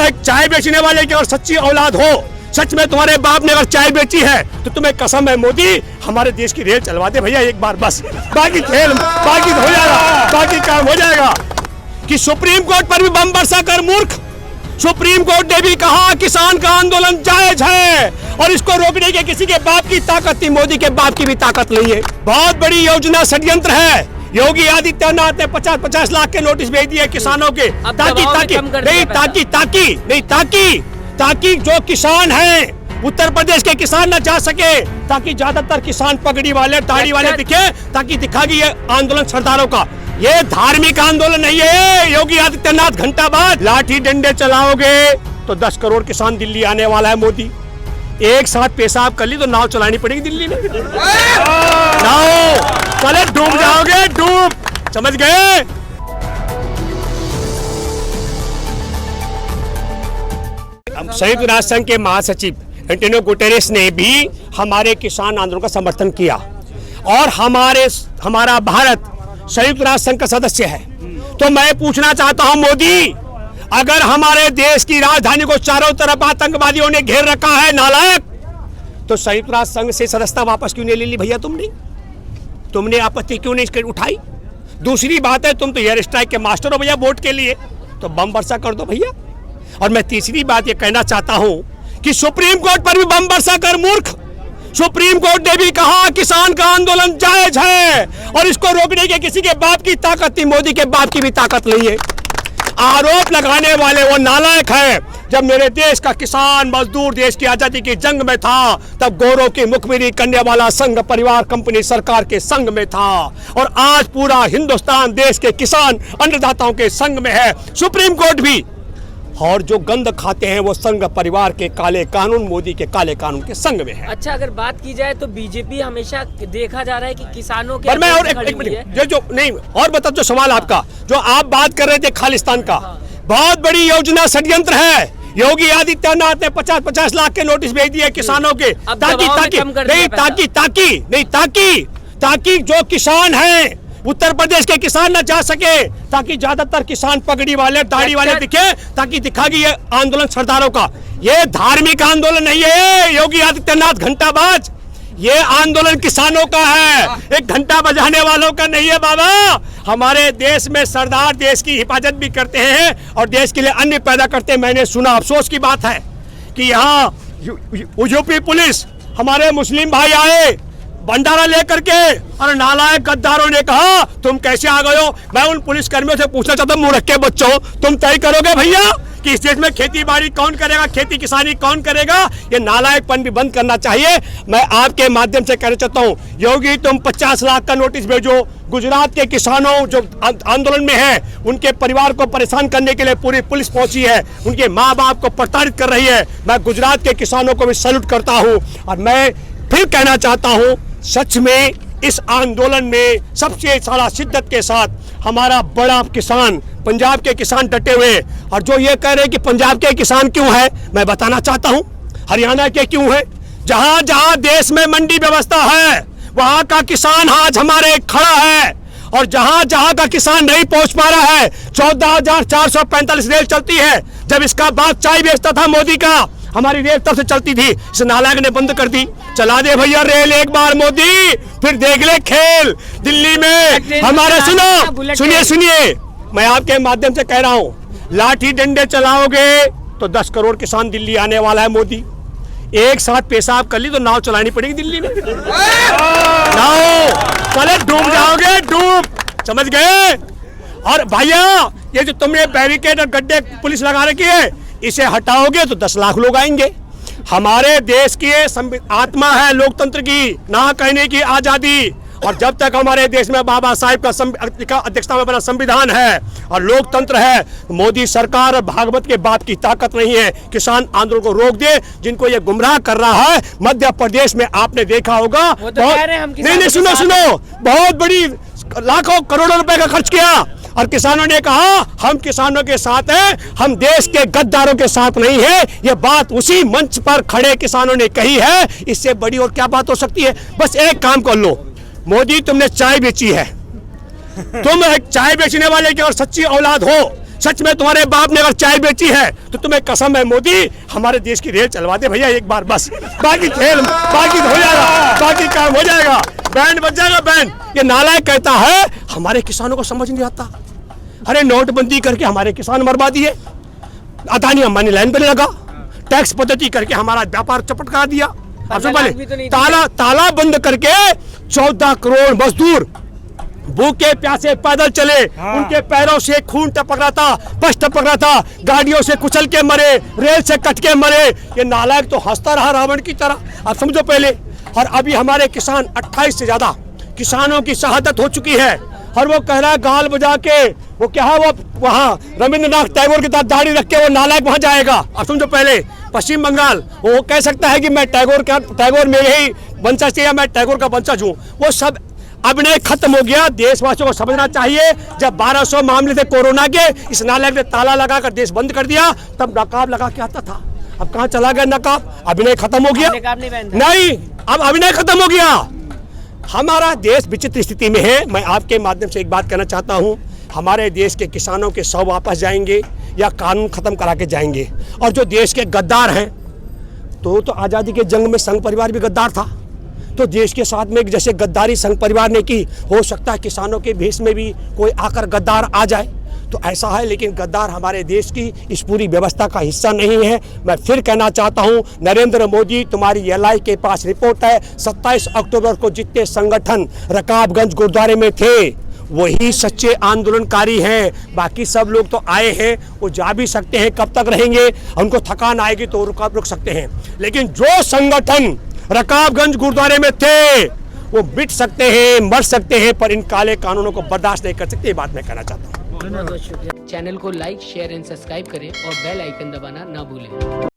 एक चाय बेचने वाले की अगर सच्ची औलाद हो, सच में तुम्हारे बाप ने अगर चाय बेची है तो तुम्हें कसम है मोदी हमारे देश की रेल चलवा दे भैया एक बार बस, बाकी खेल बाकी हो जाएगा, बाकी काम हो जाएगा। कि सुप्रीम कोर्ट पर भी बम बरसा कर मूर्ख, सुप्रीम कोर्ट ने भी कहा किसान का आंदोलन जायज है और इसको रोकने के किसी के बाप की ताकत थी, मोदी के बाप की भी ताकत नहीं है। बहुत बड़ी योजना षड्यंत्र है। योगी आदित्यनाथ ने 50-50 लाख के नोटिस भेज दिए किसानों के, ताकि जो किसान हैं उत्तर प्रदेश के किसान न जा सके, ताकि ज्यादातर किसान पगड़ी वाले दाढ़ी वाले दिखे, ताकि दिखा कि ये आंदोलन सरदारों का, ये धार्मिक आंदोलन नहीं है। योगी आदित्यनाथ घंटा बाद लाठी डंडे चलाओगे तो 10 करोड़ किसान दिल्ली आने वाला है। मोदी एक साथ पेशाब कर ली तो नाव चलानी पड़ेगी दिल्ली में, नाव चले डूब जाओगे, डूब, समझ गए। संयुक्त राष्ट्र संघ के महासचिव एंटोनियो गुटेरेस ने भी हमारे किसान आंदोलन का समर्थन किया और हमारा भारत संयुक्त राष्ट्र संघ का सदस्य है। तो मैं पूछना चाहता हूं मोदी, अगर हमारे देश की राजधानी को चारों तरफ आतंकवादियों ने घेर रखा है नालायक, तो संयुक्त राष्ट्र संघ से सदस्यता वापस क्यों नहीं ले ली भैया? तुमने आपत्ति क्यों नहीं उठाई? दूसरी बात है तुम तो एयर स्ट्राइक के मास्टर हो भैया, वोट के लिए तो बम वर्षा कर दो भैया। और मैं तीसरी बात ये कहना चाहता हूं कि सुप्रीम कोर्ट पर भी बम वर्षा कर मूर्ख, सुप्रीम कोर्ट ने भी कहा किसान का आंदोलन जायज है और इसको रोकने के किसी के बाप की ताकत थी, मोदी के बाप की भी ताकत नहीं है। आरोप लगाने वाले वो नालायक है। जब मेरे देश का किसान मजदूर देश की आजादी की जंग में था, तब गौरव की मुखबिरी करने वाला संघ परिवार कंपनी सरकार के संग में था और आज पूरा हिंदुस्तान देश के किसान अन्नदाताओं के संग में है, सुप्रीम कोर्ट भी। और जो गंद खाते हैं वो संघ परिवार के काले कानून, मोदी के काले कानून के संग में है। अच्छा, अगर बात की जाए तो बीजेपी हमेशा देखा जा रहा है कि किसानों के, पर मैं और एक मिनट जो नहीं और बता, जो सवाल आपका जो आप बात कर रहे थे खालिस्तान का, बहुत बड़ी योजना षड्यंत्र है। योगी आदित्यनाथ ने 50-50 लाख के नोटिस भेज दिए किसानों के, ताकि जो किसान हैं उत्तर प्रदेश के किसान न जा सके, ताकि ज्यादातर किसान पगड़ी वाले दाढ़ी वाले दिखे, ताकि दिखा कि ये आंदोलन सरदारों का, ये धार्मिक आंदोलन नहीं है। योगी आदित्यनाथ घंटाबाज, ये आंदोलन किसानों का है, एक घंटा बजाने वालों का नहीं है बाबा। हमारे देश में सरदार देश की हिफाजत भी करते हैं और देश के लिए अन्न पैदा करते हैं। मैंने सुना, अफसोस की बात है कि यहाँ यूपी पुलिस, हमारे मुस्लिम भाई आए भंडारा लेकर के और नालायक गद्दारों ने कहा तुम कैसे आ गए हो। मैं उन पुलिस कर्मियों से पूछना चाहता हूँ, मूर्ख के बच्चों, तुम तय करोगे भैया कि इस देश में खेती बाड़ी कौन करेगा, खेती किसानी कौन करेगा? ये नालायकपन भी बंद करना चाहिए। मैं आपके माध्यम से कहना चाहता हूँ, योगी तुम 50 लाख का नोटिस भेजो। गुजरात के किसानों जो आंदोलन में है, उनके परिवार को परेशान करने के लिए पूरी पुलिस पहुंची है, उनके माँ बाप को प्रताड़ित कर रही है। मैं गुजरात के किसानों को भी सैल्यूट करता हूँ और मैं फिर कहना चाहता हूँ, सच में इस आंदोलन में सबसे सारा शिद्दत के साथ हमारा बड़ा किसान, पंजाब के किसान डटे हुए। और जो ये कह रहे हैं कि पंजाब के किसान क्यों है, मैं बताना चाहता हूं हरियाणा के क्यों है। जहां जहां देश में मंडी व्यवस्था है वहां का किसान आज हमारे खड़ा है और जहां जहां का किसान नहीं पहुंच पा रहा है। 14,445 रेल चलती है। जब इसका बाप चाय बेचता था मोदी का, हमारी रेल तब से चलती थी, इस नालायक ने बंद कर दी। चला दे भैया रेल एक बार मोदी, फिर देख ले खेल दिल्ली में हमारे। सुनिए, मैं आपके माध्यम से कह रहा हूं, लाठी डंडे चलाओगे तो 10 करोड़ किसान दिल्ली आने वाला है। मोदी एक साथ पेशाब कर ली तो नाव चलानी पड़ेगी दिल्ली में, नाव चले डूब जाओगे, डूब, समझ गए। और भैया ये जो तुमने बैरिकेड और गड्ढे पुलिस लगा रखी है, इसे हटाओगे तो 10 लाख लोग आएंगे। हमारे देश की आत्मा है लोकतंत्र की, ना कहने की आजादी। और जब तक हमारे देश में बाबा साहिब का अध्यक्षता में बना संविधान है और लोकतंत्र है, मोदी सरकार और भागवत के बाप की ताकत नहीं है। किसान आंदोलन को रोक दे, जिनको ये गुमराह कर रहा है। मध्य प्रदेश में आपने देखा होगा, नहीं सुनो, बहुत बड़ी लाखों करोड़ों रुपए का खर्च किया और किसानों ने कहा हम किसानों के साथ हैं, हम देश के गद्दारों के साथ नहीं है। ये बात उसी मंच पर खड़े किसानों ने कही है। इससे बड़ी और क्या बात हो सकती है? बस एक काम कर लो, मोदी तुमने चाय बेची है, तुम एक चाय बेचने वाले की अगर सच्ची औलाद हो, सच में तुम्हारे बाप ने अगर चाय बेची है तो तुम्हें कसम है मोदी, हमारे देश की रेल चलवा दे भैया एक बार बस, बाकी खेल बाकी हो जाएगा, बाकी काम हो जाएगा, बैंड बज जाएगा बैंड। ये नालायक कहता है हमारे किसानों को समझ नहीं आता। अरे नोटबंदी करके हमारे किसान मरवा दिए, अदानी अंबानी लाइन पे लगा, टैक्स पद्धति करके हमारा व्यापार चपट करा दिया। ताला बंद करके 14 करोड़ मजदूर भूखे प्यासे पैदल चले, उनके पैरों से खून टपक रहा था, पश टपक रहा था, गाड़ियों से कुचल के मरे, रेल से कट के मरे। ये नालायक तो हंसता रहा रावण की तरह। आप समझो पहले। और अभी हमारे किसान 28 से ज्यादा किसानों की शहादत हो चुकी है, और वो कह रहा है गाल बजा के, वो क्या है, वो वहाँ रविंद्रनाथ टैगोर के साथ दाढ़ी रख के वो नालायक वहाँ जाएगा। अब समझो पहले, पश्चिम बंगाल वो कह सकता है कि मैं टैगोर मेरे ही वंशज से, या मैं टैगोर का वंशज हूँ। वो सब अभिनय खत्म हो गया। देशवासियों को समझना चाहिए, जब 1200 मामले थे कोरोना के, इस नालायक ने ताला लगाकर देश बंद कर दिया, तब नकाब लगा के आता था। अब कहाँ चला गया नकाब? अभिनय खत्म हो गया। नहीं, अब अभिनय खत्म हो गया। हमारा देश विचित्र स्थिति में है। मैं आपके माध्यम से एक बात कहना चाहता हूँ, हमारे देश के किसानों के 100 वापस जाएंगे या कानून खत्म करा के जाएंगे। और जो देश के गद्दार हैं, तो आज़ादी के जंग में संघ परिवार भी गद्दार था, तो देश के साथ में जैसे गद्दारी संघ परिवार ने की, हो सकता है किसानों के भेष में भी कोई आकर गद्दार आ जाए, तो ऐसा है। लेकिन गद्दार हमारे देश की इस पूरी व्यवस्था का हिस्सा नहीं है। मैं फिर कहना चाहता हूं, नरेंद्र मोदी, तुम्हारी एलआई के पास रिपोर्ट है, 27 अक्टूबर को जितने संगठन रकाबगंज गुरुद्वारे में थे वही सच्चे आंदोलनकारी हैं। बाकी सब लोग तो आए हैं, वो जा भी सकते हैं, कब तक रहेंगे, उनको थकान आएगी तो रुक सकते हैं। लेकिन जो संगठन रकाबगंज गुरुद्वारे में थे वो मिट सकते हैं, मर सकते हैं, पर इन काले कानूनों को बर्दाश्त नहीं कर सकते। ये बात मैं कहना चाहता हूँ। बहुत शुक्रिया। चैनल को लाइक, शेयर एंड सब्सक्राइब करें और बेल आइकन दबाना ना भूलें।